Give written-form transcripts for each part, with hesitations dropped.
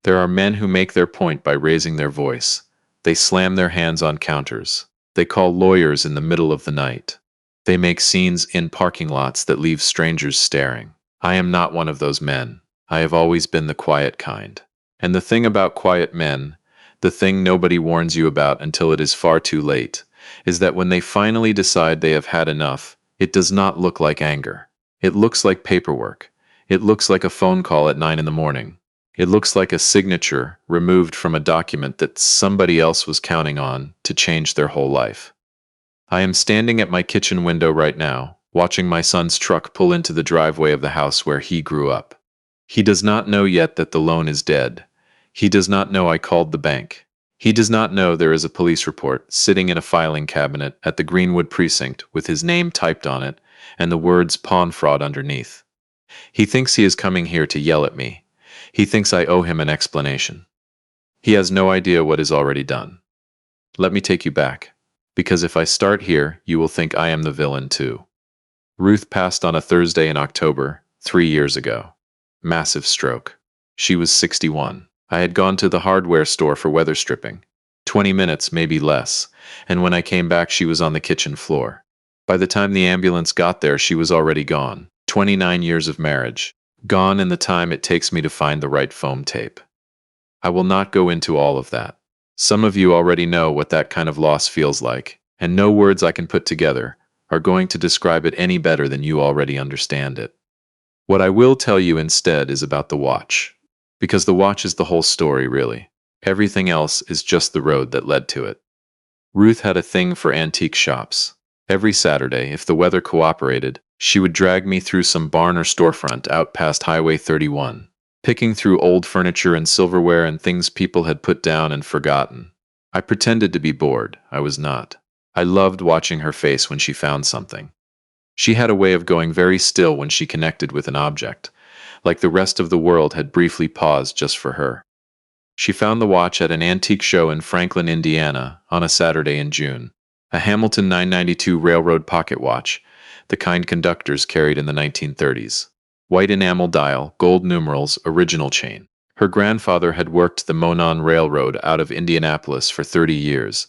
There are men who make their point by raising their voice. They slam their hands on counters. They call lawyers in the middle of the night. They make scenes in parking lots that leave strangers staring. I am not one of those men. I have always been the quiet kind. And the thing about quiet men, the thing nobody warns you about until it is far too late, is that when they finally decide they have had enough, it does not look like anger. It looks like paperwork. It looks like a phone call at 9 in the morning. It looks like a signature removed from a document that somebody else was counting on to change their whole life. I am standing at my kitchen window right now, watching my son's truck pull into the driveway of the house where he grew up. He does not know yet that the loan is dead. He does not know I called the bank. He does not know there is a police report sitting in a filing cabinet at the Greenwood precinct with his name typed on it and the words pawn fraud underneath. He thinks he is coming here to yell at me. He thinks I owe him an explanation. He has no idea what is already done. Let me take you back, because if I start here, you will think I am the villain too. Ruth passed on a Thursday in October, 3 years ago. Massive stroke. She was 61. I had gone to the hardware store for weather stripping. 20 minutes, maybe less, and when I came back she was on the kitchen floor. By the time the ambulance got there she was already gone. 29 years of marriage. Gone in the time it takes me to find the right foam tape. I will not go into all of that. Some of you already know what that kind of loss feels like, and no words I can put together are going to describe it any better than you already understand it. What I will tell you instead is about the watch, because the watch is the whole story, really. Everything else is just the road that led to it. Ruth had a thing for antique shops. Every Saturday, if the weather cooperated, she would drag me through some barn or storefront out past Highway 31, picking through old furniture and silverware and things people had put down and forgotten. I pretended to be bored. I was not. I loved watching her face when she found something. She had a way of going very still when she connected with an object, like the rest of the world had briefly paused just for her. She found the watch at an antique show in Franklin, Indiana, on a Saturday in June. A Hamilton 992 railroad pocket watch, the kind conductors carried in the 1930s. White enamel dial, gold numerals, original chain. Her grandfather had worked the Monon Railroad out of Indianapolis for 30 years,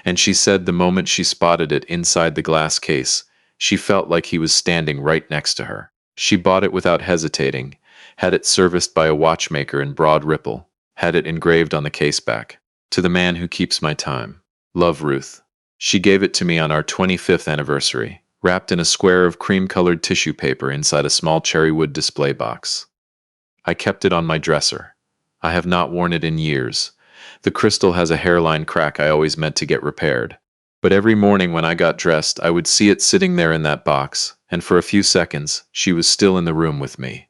and she said the moment she spotted it inside the glass case, she felt like he was standing right next to her. She bought it without hesitating, had it serviced by a watchmaker in Broad Ripple, had it engraved on the case back. To the man who keeps my time. Love, Ruth. She gave it to me on our 25th anniversary, wrapped in a square of cream-colored tissue paper inside a small cherrywood display box. I kept it on my dresser. I have not worn it in years. The crystal has a hairline crack I always meant to get repaired. But every morning when I got dressed, I would see it sitting there in that box, and for a few seconds, she was still in the room with me.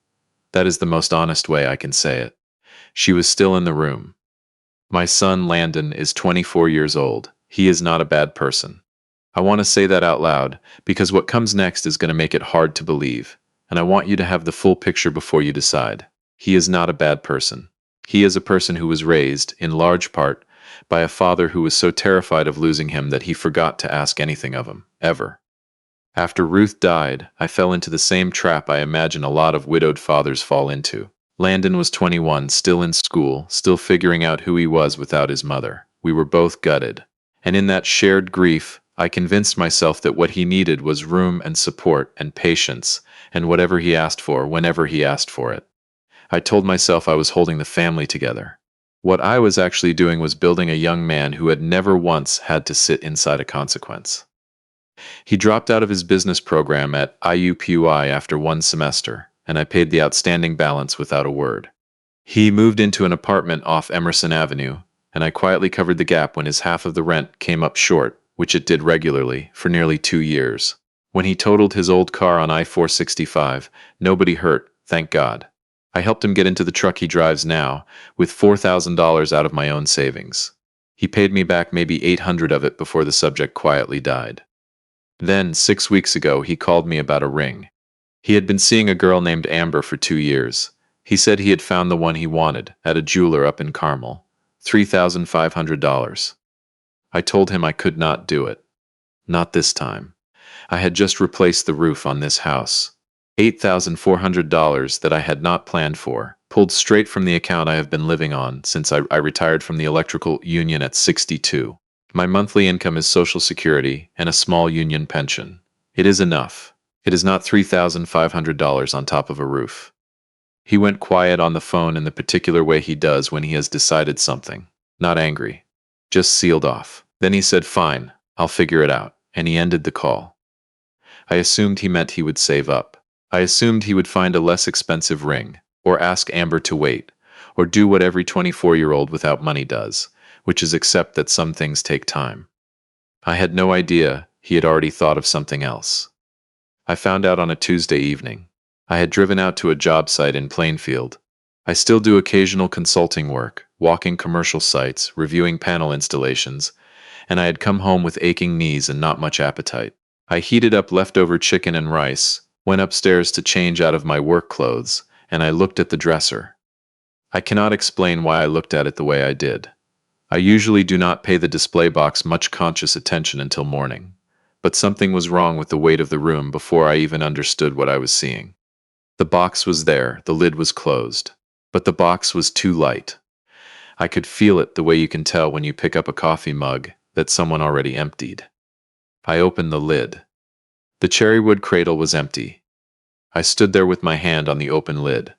That is the most honest way I can say it. She was still in the room. My son, Landon, is 24 years old. He is not a bad person. I want to say that out loud, because what comes next is going to make it hard to believe, and I want you to have the full picture before you decide. He is not a bad person. He is a person who was raised, in large part, by a father who was so terrified of losing him that he forgot to ask anything of him, ever. After Ruth died, I fell into the same trap I imagine a lot of widowed fathers fall into. Landon was 21, still in school, still figuring out who he was without his mother. We were both gutted. And in that shared grief, I convinced myself that what he needed was room and support and patience, and whatever he asked for, whenever he asked for it. I told myself I was holding the family together. What I was actually doing was building a young man who had never once had to sit inside a consequence. He dropped out of his business program at IUPUI after 1 semester, and I paid the outstanding balance without a word. He moved into an apartment off Emerson Avenue, and I quietly covered the gap when his half of the rent came up short, which it did regularly, for nearly 2 years. When he totaled his old car on I-465, nobody hurt, thank God. I helped him get into the truck he drives now, with $4,000 out of my own savings. He paid me back maybe $800 of it before the subject quietly died. Then, 6 weeks ago, he called me about a ring. He had been seeing a girl named Amber for 2 years. He said he had found the one he wanted, at a jeweler up in Carmel. $3,500. I told him I could not do it. Not this time. I had just replaced the roof on this house. $8,400 that I had not planned for, pulled straight from the account I have been living on since I retired from the electrical union at 62. My monthly income is Social Security and a small union pension. It is enough. It is not $3,500 on top of a roof. He went quiet on the phone in the particular way he does when he has decided something. Not angry. Just sealed off. Then he said, "Fine, I'll figure it out," and he ended the call. I assumed he meant he would save up. I assumed he would find a less expensive ring, or ask Amber to wait, or do what every 24-year-old without money does, which is accept that some things take time. I had no idea he had already thought of something else. I found out on a Tuesday evening. I had driven out to a job site in Plainfield. I still do occasional consulting work, walking commercial sites, reviewing panel installations, and I had come home with aching knees and not much appetite. I heated up leftover chicken and rice, went upstairs to change out of my work clothes, and I looked at the dresser. I cannot explain why I looked at it the way I did. I usually do not pay the display box much conscious attention until morning, but something was wrong with the weight of the room before I even understood what I was seeing. The box was there, the lid was closed, but the box was too light. I could feel it the way you can tell when you pick up a coffee mug that someone already emptied. I opened the lid. The cherrywood cradle was empty. I stood there with my hand on the open lid.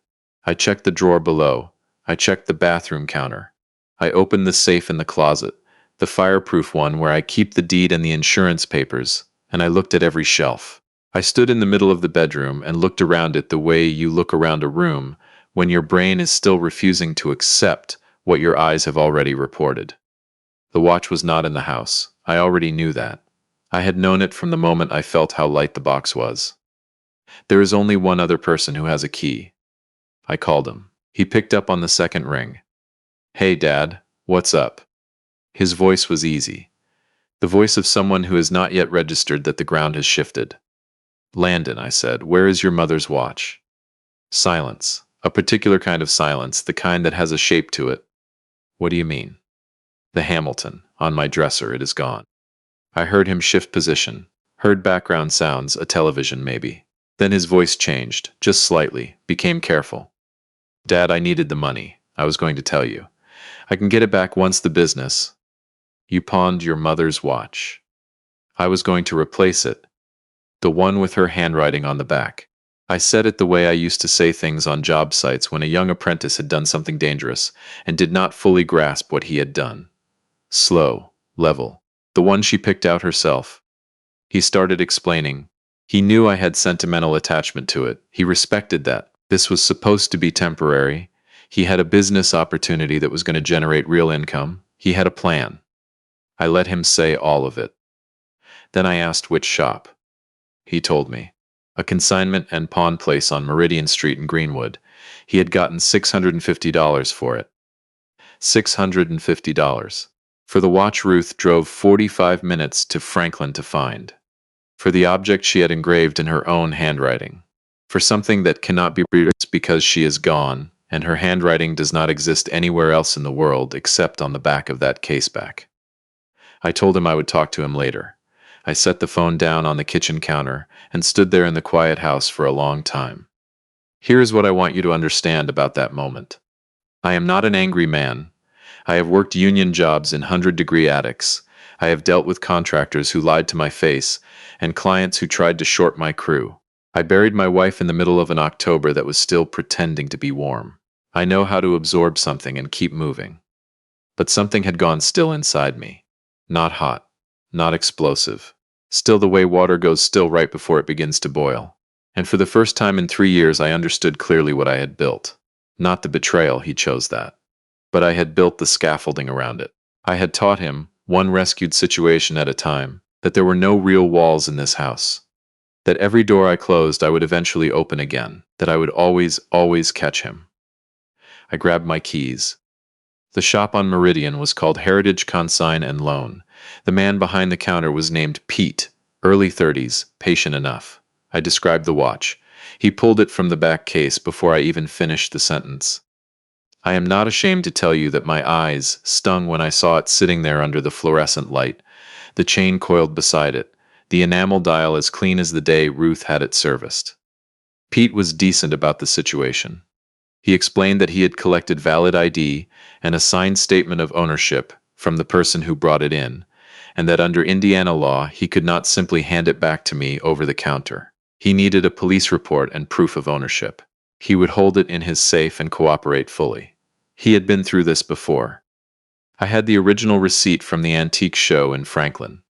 I checked the drawer below. I checked the bathroom counter. I opened the safe in the closet, the fireproof one where I keep the deed and the insurance papers, and I looked at every shelf. I stood in the middle of the bedroom and looked around it the way you look around a room when your brain is still refusing to accept what your eyes have already reported. The watch was not in the house. I already knew that. I had known it from the moment I felt how light the box was. There is only one other person who has a key. I called him. He picked up on the second ring. "Hey, Dad, what's up?" His voice was easy. The voice of someone who has not yet registered that the ground has shifted. "Landon," I said, "where is your mother's watch?" Silence. A particular kind of silence, the kind that has a shape to it. "What do you mean?" "The Hamilton. On my dresser, it is gone." I heard him shift position. Heard background sounds, a television maybe. Then his voice changed, just slightly, became careful. "Dad, I needed the money. I was going to tell you. I can get it back once the business." "You pawned your mother's watch." "I was going to replace it. The one with her handwriting on the back." I said it the way I used to say things on job sites when a young apprentice had done something dangerous and did not fully grasp what he had done. Slow, level. The one she picked out herself. He started explaining. He knew I had sentimental attachment to it. He respected that. This was supposed to be temporary. He had a business opportunity that was going to generate real income. He had a plan. I let him say all of it. Then I asked which shop. He told me. A consignment and pawn place on Meridian Street in Greenwood. He had gotten $650 for it. $650. For the watch Ruth drove 45 minutes to Franklin to find. For the object she had engraved in her own handwriting. For something that cannot be reached because she is gone, and her handwriting does not exist anywhere else in the world except on the back of that caseback. I told him I would talk to him later. I set the phone down on the kitchen counter and stood there in the quiet house for a long time. Here is what I want you to understand about that moment. I am not an angry man. I have worked union jobs in 100-degree attics. I have dealt with contractors who lied to my face and clients who tried to short my crew. I buried my wife in the middle of an October that was still pretending to be warm. I know how to absorb something and keep moving. But something had gone still inside me. Not hot. Not explosive. Still the way water goes still right before it begins to boil. And for the first time in 3 years I understood clearly what I had built. Not the betrayal, he chose that. But I had built the scaffolding around it. I had taught him, one rescued situation at a time, that there were no real walls in this house. That every door I closed I would eventually open again. That I would always, always catch him. I grabbed my keys. The shop on Meridian was called Heritage Consign and Loan. The man behind the counter was named Pete, early 30s, patient enough. I described the watch. He pulled it from the back case before I even finished the sentence. I am not ashamed to tell you that my eyes stung when I saw it sitting there under the fluorescent light, the chain coiled beside it, the enamel dial as clean as the day Ruth had it serviced. Pete was decent about the situation. He explained that he had collected valid ID and a signed statement of ownership from the person who brought it in, and that under Indiana law he could not simply hand it back to me over the counter. He needed a police report and proof of ownership. He would hold it in his safe and cooperate fully. He had been through this before. I had the original receipt from the antique show in Franklin.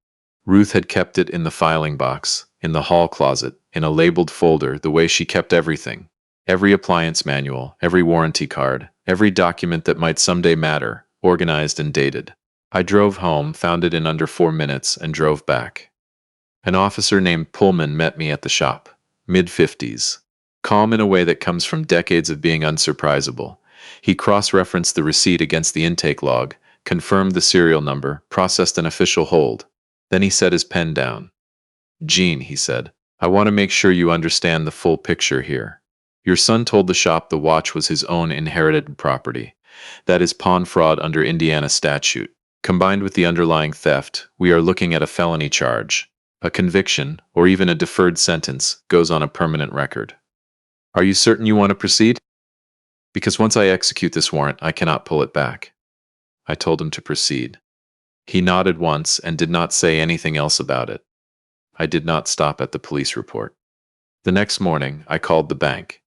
Ruth had kept it in the filing box, in the hall closet, in a labeled folder, the way she kept everything. Every appliance manual, every warranty card, every document that might someday matter, organized and dated. I drove home, found it in under 4 minutes, and drove back. An officer named Pullman met me at the shop, mid-50s. Calm in a way that comes from decades of being unsurprisable. He cross-referenced the receipt against the intake log, confirmed the serial number, processed an official hold. Then he set his pen down. "Gene," he said, "I want to make sure you understand the full picture here. Your son told the shop the watch was his own inherited property. That is pawn fraud under Indiana statute. Combined with the underlying theft, we are looking at a felony charge. A conviction, or even a deferred sentence, goes on a permanent record. Are you certain you want to proceed? Because once I execute this warrant, I cannot pull it back." I told him to proceed. He nodded once and did not say anything else about it. I did not stop at the police report. The next morning, I called the bank.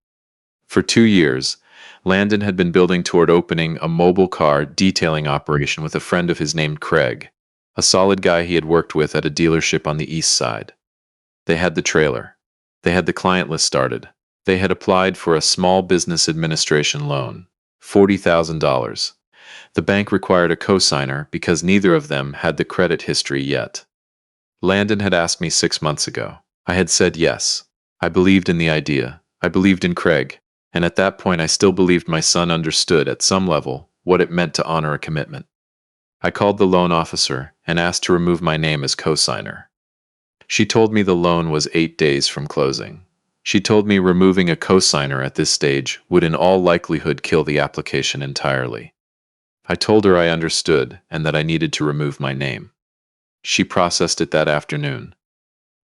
For 2 years, Landon had been building toward opening a mobile car detailing operation with a friend of his named Craig, a solid guy he had worked with at a dealership on the east side. They had the trailer. They had the client list started. They had applied for a small business administration loan, $40,000. The bank required a cosigner because neither of them had the credit history yet. Landon had asked me 6 months ago. I had said yes. I believed in the idea. I believed in Craig. And at that point I still believed my son understood, at some level, what it meant to honor a commitment. I called the loan officer and asked to remove my name as cosigner. She told me the loan was 8 days from closing. She told me removing a cosigner at this stage would in all likelihood kill the application entirely. I told her I understood and that I needed to remove my name. She processed it that afternoon.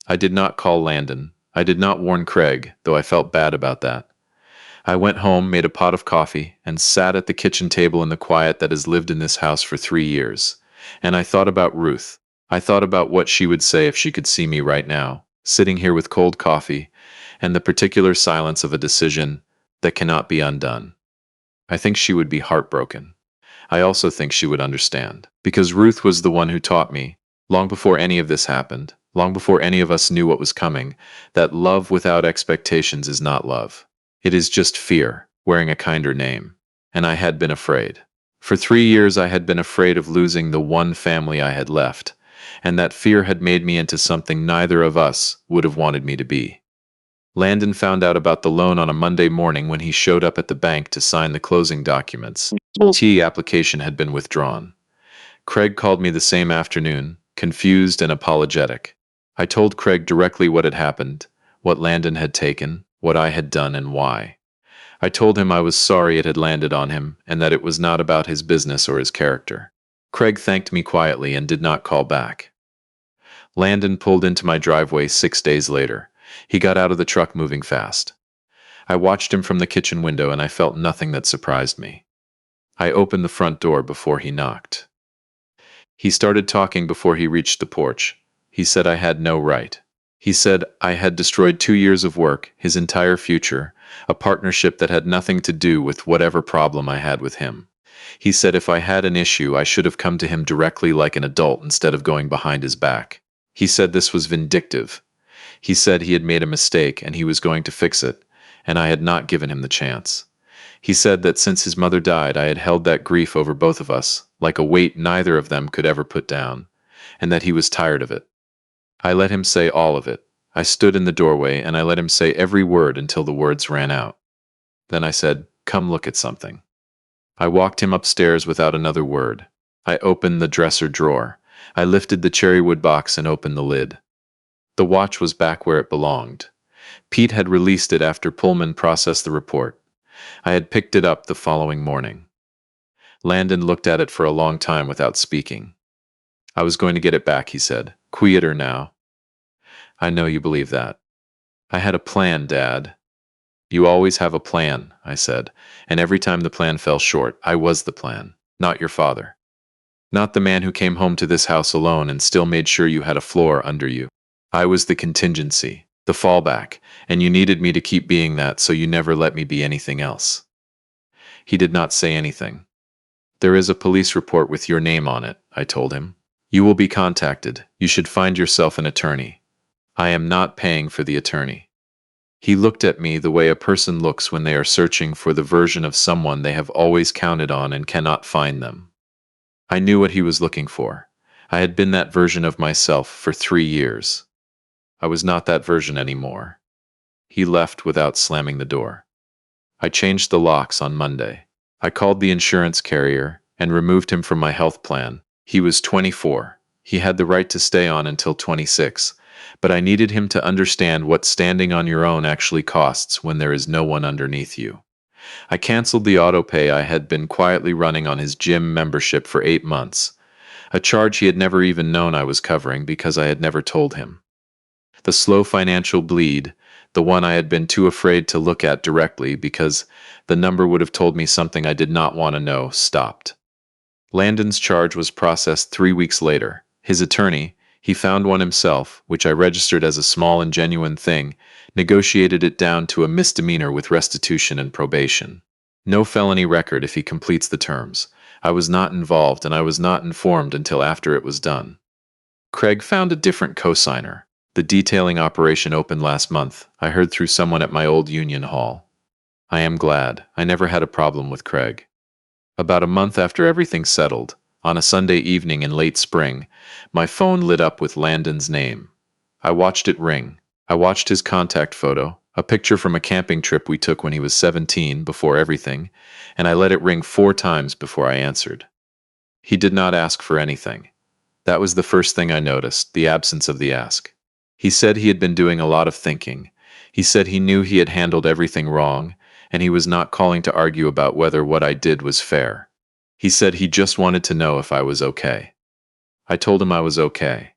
I did not call Landon. I did not warn Craig, though I felt bad about that. I went home, made a pot of coffee, and sat at the kitchen table in the quiet that has lived in this house for 3 years. And I thought about Ruth. I thought about what she would say if she could see me right now, sitting here with cold coffee, and the particular silence of a decision that cannot be undone. I think she would be heartbroken. I also think she would understand, because Ruth was the one who taught me, long before any of this happened, long before any of us knew what was coming, that love without expectations is not love. It is just fear, wearing a kinder name. And I had been afraid. For 3 years I had been afraid of losing the one family I had left, and that fear had made me into something neither of us would have wanted me to be. Landon found out about the loan on a Monday morning when he showed up at the bank to sign the closing documents. The application had been withdrawn. Craig called me the same afternoon, confused and apologetic. I told Craig directly what had happened, what Landon had taken, what I had done, and why. I told him I was sorry it had landed on him, and that it was not about his business or his character. Craig thanked me quietly and did not call back. Landon pulled into my driveway 6 days later. He got out of the truck moving fast. I watched him from the kitchen window and I felt nothing that surprised me. I opened the front door before he knocked. He started talking before he reached the porch. He said I had no right. He said I had destroyed 2 years of work, his entire future, a partnership that had nothing to do with whatever problem I had with him. He said if I had an issue, I should have come to him directly like an adult instead of going behind his back. He said this was vindictive. He said he had made a mistake and he was going to fix it, and I had not given him the chance. He said that since his mother died, I had held that grief over both of us, like a weight neither of them could ever put down, and that he was tired of it. I let him say all of it. I stood in the doorway and I let him say every word until the words ran out. Then I said, "Come look at something." I walked him upstairs without another word. I opened the dresser drawer. I lifted the cherrywood box and opened the lid. The watch was back where it belonged. Pete had released it after Pullman processed the report. I had picked it up the following morning. Landon looked at it for a long time without speaking. "I was going to get it back," he said. "Quieter now." "I know you believe that." "I had a plan, Dad." You always have a plan, I said, and every time the plan fell short, I was the plan, not your father. Not the man who came home to this house alone and still made sure you had a floor under you. I was the contingency, the fallback, and you needed me to keep being that, so you never let me be anything else. He did not say anything. There is a police report with your name on it, I told him. You will be contacted. You should find yourself an attorney. I am not paying for the attorney. He looked at me the way a person looks when they are searching for the version of someone they have always counted on and cannot find them. I knew what he was looking for. I had been that version of myself for 3 years. I was not that version anymore. He left without slamming the door. I changed the locks on Monday. I called the insurance carrier and removed him from my health plan. He was 24. He had the right to stay on until 26, but I needed him to understand what standing on your own actually costs when there is no one underneath you. I canceled the autopay I had been quietly running on his gym membership for 8 months, a charge he had never even known I was covering because I had never told him. The slow financial bleed, the one I had been too afraid to look at directly because the number would have told me something I did not want to know, stopped. Landon's charge was processed 3 weeks later. His attorney, he found one himself, which I registered as a small and genuine thing, negotiated it down to a misdemeanor with restitution and probation. No felony record if he completes the terms. I was not involved and I was not informed until after it was done. Craig found a different co-signer. The detailing operation opened last month, I heard through someone at my old union hall. I am glad. I never had a problem with Craig. About a month after everything settled, on a Sunday evening in late spring, my phone lit up with Landon's name. I watched it ring. I watched his contact photo, a picture from a camping trip we took when he was 17, before everything, and I let it ring 4 times before I answered. He did not ask for anything. That was the first thing I noticed, the absence of the ask. He said he had been doing a lot of thinking. He said he knew he had handled everything wrong, and he was not calling to argue about whether what I did was fair. He said he just wanted to know if I was okay. I told him I was okay.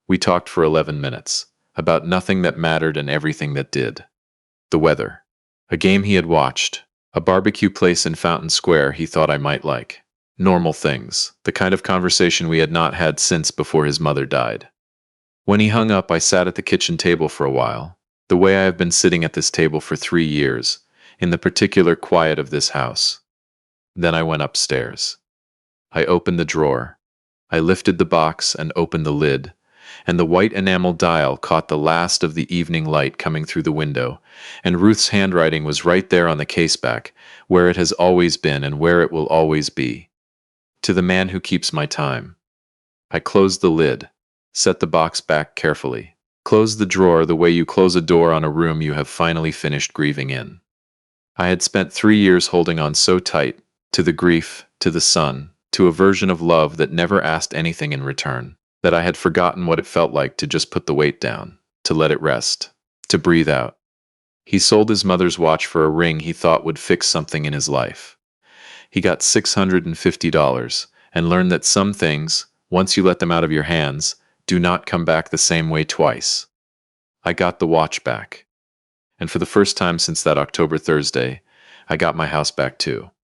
We talked for 11 minutes, about nothing that mattered and everything that did. The weather. A game he had watched. A barbecue place in Fountain Square he thought I might like. Normal things, the kind of conversation we had not had since before his mother died. When he hung up, I sat at the kitchen table for a while, the way I have been sitting at this table for 3 years, in the particular quiet of this house. Then I went upstairs. I opened the drawer. I lifted the box and opened the lid, and the white enamel dial caught the last of the evening light coming through the window, and Ruth's handwriting was right there on the caseback, where it has always been and where it will always be. To the man who keeps my time. I closed the lid, set the box back carefully, closed the drawer the way you close a door on a room you have finally finished grieving in. I had spent 3 years holding on so tight, to the grief, to the son, to a version of love that never asked anything in return, that I had forgotten what it felt like to just put the weight down, to let it rest, to breathe out. He sold his mother's watch for a ring he thought would fix something in his life. He got $650 and learned that some things, once you let them out of your hands, do not come back the same way twice. I got the watch back. And for the first time since that October Thursday, I got my house back too.